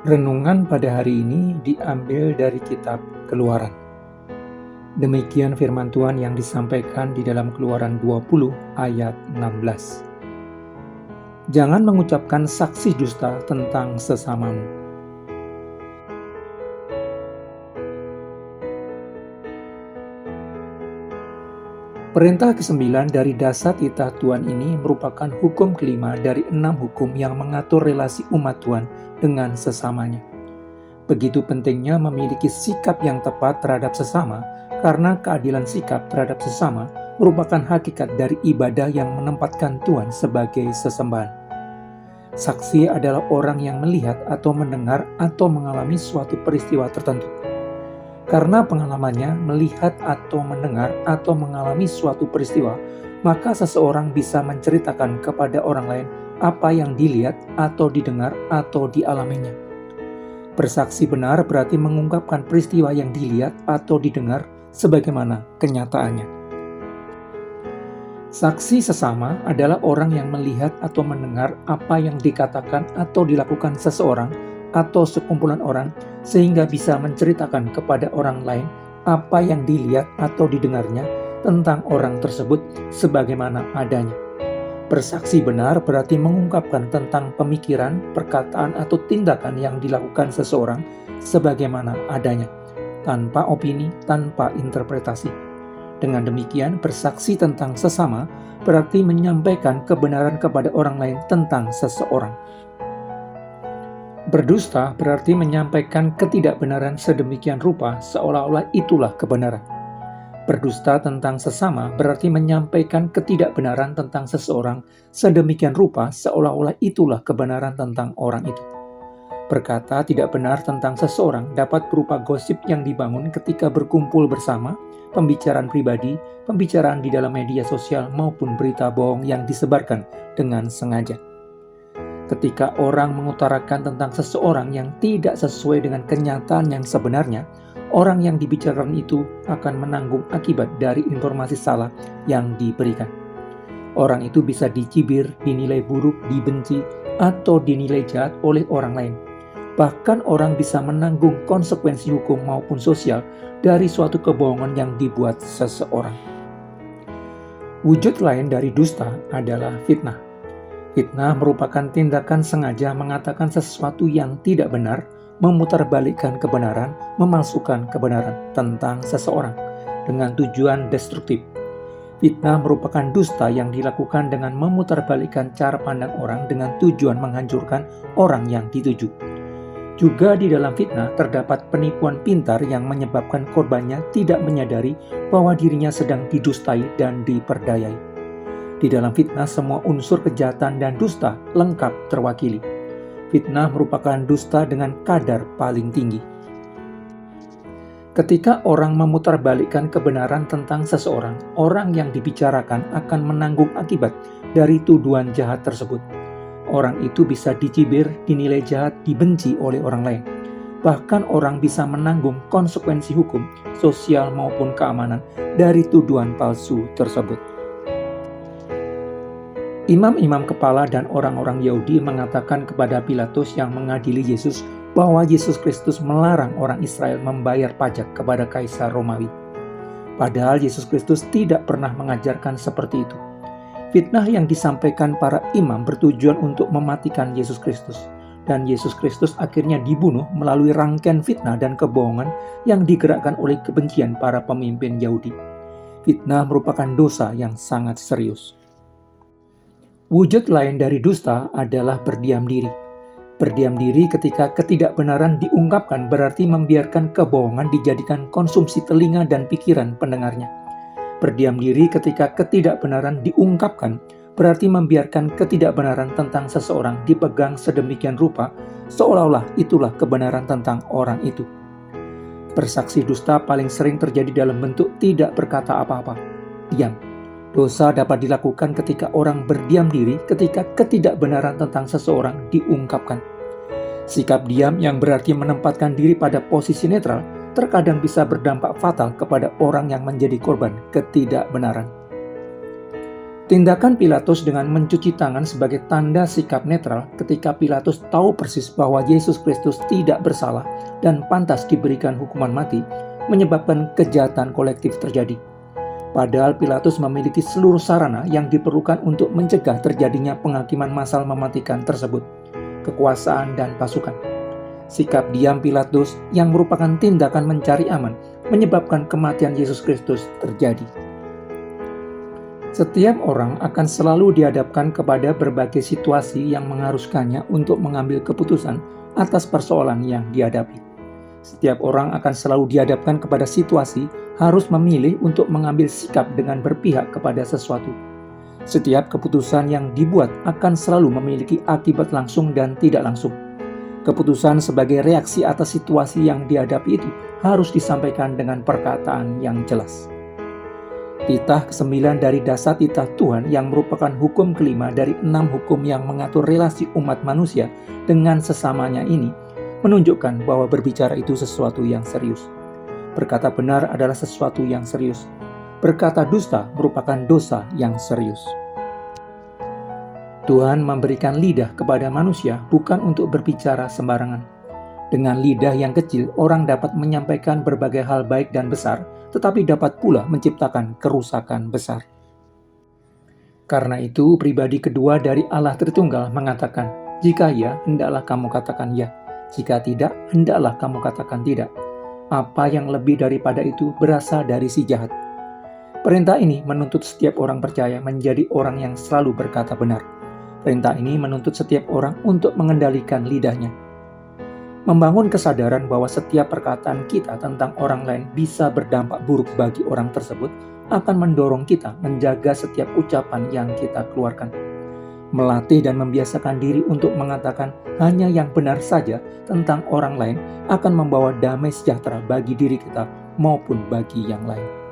Renungan pada hari ini diambil dari kitab Keluaran. Demikian firman Tuhan yang disampaikan di dalam Keluaran 20 ayat 16. Jangan mengucapkan saksi dusta tentang sesamamu. Perintah ke-9 dari dasar titah Tuhan ini merupakan hukum kelima dari 6 hukum yang mengatur relasi umat Tuhan dengan sesamanya. Begitu pentingnya memiliki sikap yang tepat terhadap sesama, karena keadilan sikap terhadap sesama merupakan hakikat dari ibadah yang menempatkan Tuhan sebagai sesembahan. Saksi adalah orang yang melihat atau mendengar atau mengalami suatu peristiwa tertentu. Karena pengalamannya melihat atau mendengar atau mengalami suatu peristiwa, maka seseorang bisa menceritakan kepada orang lain apa yang dilihat atau didengar atau dialaminya. Bersaksi benar berarti mengungkapkan peristiwa yang dilihat atau didengar sebagaimana kenyataannya. Saksi sesama adalah orang yang melihat atau mendengar apa yang dikatakan atau dilakukan seseorang atau sekumpulan orang, sehingga bisa menceritakan kepada orang lain apa yang dilihat atau didengarnya tentang orang tersebut sebagaimana adanya. Bersaksi benar berarti mengungkapkan tentang pemikiran, perkataan, atau tindakan yang dilakukan seseorang sebagaimana adanya, tanpa opini, tanpa interpretasi. Dengan demikian, bersaksi tentang sesama berarti menyampaikan kebenaran kepada orang lain tentang seseorang. Berdusta berarti menyampaikan ketidakbenaran sedemikian rupa seolah-olah itulah kebenaran. Berdusta tentang sesama berarti menyampaikan ketidakbenaran tentang seseorang sedemikian rupa seolah-olah itulah kebenaran tentang orang itu. Berkata tidak benar tentang seseorang dapat berupa gosip yang dibangun ketika berkumpul bersama, pembicaraan pribadi, pembicaraan di dalam media sosial, maupun berita bohong yang disebarkan dengan sengaja. Ketika orang mengutarakan tentang seseorang yang tidak sesuai dengan kenyataan yang sebenarnya, orang yang dibicarakan itu akan menanggung akibat dari informasi salah yang diberikan. Orang itu bisa dicibir, dinilai buruk, dibenci, atau dinilai jahat oleh orang lain. Bahkan orang bisa menanggung konsekuensi hukum maupun sosial dari suatu kebohongan yang dibuat seseorang. Wujud lain dari dusta adalah fitnah. Fitnah merupakan tindakan sengaja mengatakan sesuatu yang tidak benar, memutarbalikkan kebenaran, memalsukan kebenaran tentang seseorang dengan tujuan destruktif. Fitnah merupakan dusta yang dilakukan dengan memutarbalikkan cara pandang orang dengan tujuan menghancurkan orang yang dituju. Juga di dalam fitnah terdapat penipuan pintar yang menyebabkan korbannya tidak menyadari bahwa dirinya sedang didustai dan diperdayai. Di dalam fitnah semua unsur kejahatan dan dusta lengkap terwakili. Fitnah merupakan dusta dengan kadar paling tinggi. Ketika orang memutarbalikkan kebenaran tentang seseorang, orang yang dibicarakan akan menanggung akibat dari tuduhan jahat tersebut. Orang itu bisa dicibir, dinilai jahat, dibenci oleh orang lain. Bahkan orang bisa menanggung konsekuensi hukum, sosial maupun keamanan dari tuduhan palsu tersebut. Imam-imam kepala dan orang-orang Yahudi mengatakan kepada Pilatus yang mengadili Yesus bahwa Yesus Kristus melarang orang Israel membayar pajak kepada Kaisar Romawi. Padahal Yesus Kristus tidak pernah mengajarkan seperti itu. Fitnah yang disampaikan para imam bertujuan untuk mematikan Yesus Kristus. Dan Yesus Kristus akhirnya dibunuh melalui rangkaian fitnah dan kebohongan yang digerakkan oleh kebencian para pemimpin Yahudi. Fitnah merupakan dosa yang sangat serius. Wujud lain dari dusta adalah berdiam diri. Berdiam diri ketika ketidakbenaran diungkapkan berarti membiarkan kebohongan dijadikan konsumsi telinga dan pikiran pendengarnya. Berdiam diri ketika ketidakbenaran diungkapkan berarti membiarkan ketidakbenaran tentang seseorang dipegang sedemikian rupa seolah-olah itulah kebenaran tentang orang itu. Bersaksi dusta paling sering terjadi dalam bentuk tidak berkata apa-apa, diam. Dosa dapat dilakukan ketika orang berdiam diri ketika ketidakbenaran tentang seseorang diungkapkan. Sikap diam yang berarti menempatkan diri pada posisi netral terkadang bisa berdampak fatal kepada orang yang menjadi korban ketidakbenaran. Tindakan Pilatus dengan mencuci tangan sebagai tanda sikap netral ketika Pilatus tahu persis bahwa Yesus Kristus tidak bersalah dan pantas diberikan hukuman mati, menyebabkan kejahatan kolektif terjadi. Padahal Pilatus memiliki seluruh sarana yang diperlukan untuk mencegah terjadinya penghakiman massal mematikan tersebut, kekuasaan dan pasukan. Sikap diam Pilatus yang merupakan tindakan mencari aman, menyebabkan kematian Yesus Kristus terjadi. Setiap orang akan selalu dihadapkan kepada berbagai situasi yang mengharuskannya untuk mengambil keputusan atas persoalan yang dihadapi. Setiap orang akan selalu dihadapkan kepada situasi harus memilih untuk mengambil sikap dengan berpihak kepada sesuatu. Setiap keputusan yang dibuat akan selalu memiliki akibat langsung dan tidak langsung. Keputusan sebagai reaksi atas situasi yang dihadapi itu harus disampaikan dengan perkataan yang jelas. Titah ke-9 dari dasar titah Tuhan yang merupakan hukum kelima dari 6 hukum yang mengatur relasi umat manusia dengan sesamanya ini menunjukkan bahwa berbicara itu sesuatu yang serius. Berkata benar adalah sesuatu yang serius. Berkata dusta merupakan dosa yang serius. Tuhan memberikan lidah kepada manusia bukan untuk berbicara sembarangan. Dengan lidah yang kecil, orang dapat menyampaikan berbagai hal baik dan besar, tetapi dapat pula menciptakan kerusakan besar. Karena itu, pribadi kedua dari Allah Tritunggal mengatakan, jika ya, hendaklah kamu katakan ya. Jika tidak, hendaklah kamu katakan tidak. Apa yang lebih daripada itu berasal dari si jahat. Perintah ini menuntut setiap orang percaya menjadi orang yang selalu berkata benar. Perintah ini menuntut setiap orang untuk mengendalikan lidahnya. Membangun kesadaran bahwa setiap perkataan kita tentang orang lain bisa berdampak buruk bagi orang tersebut akan mendorong kita menjaga setiap ucapan yang kita keluarkan. Melatih dan membiasakan diri untuk mengatakan hanya yang benar saja tentang orang lain akan membawa damai sejahtera bagi diri kita maupun bagi yang lain.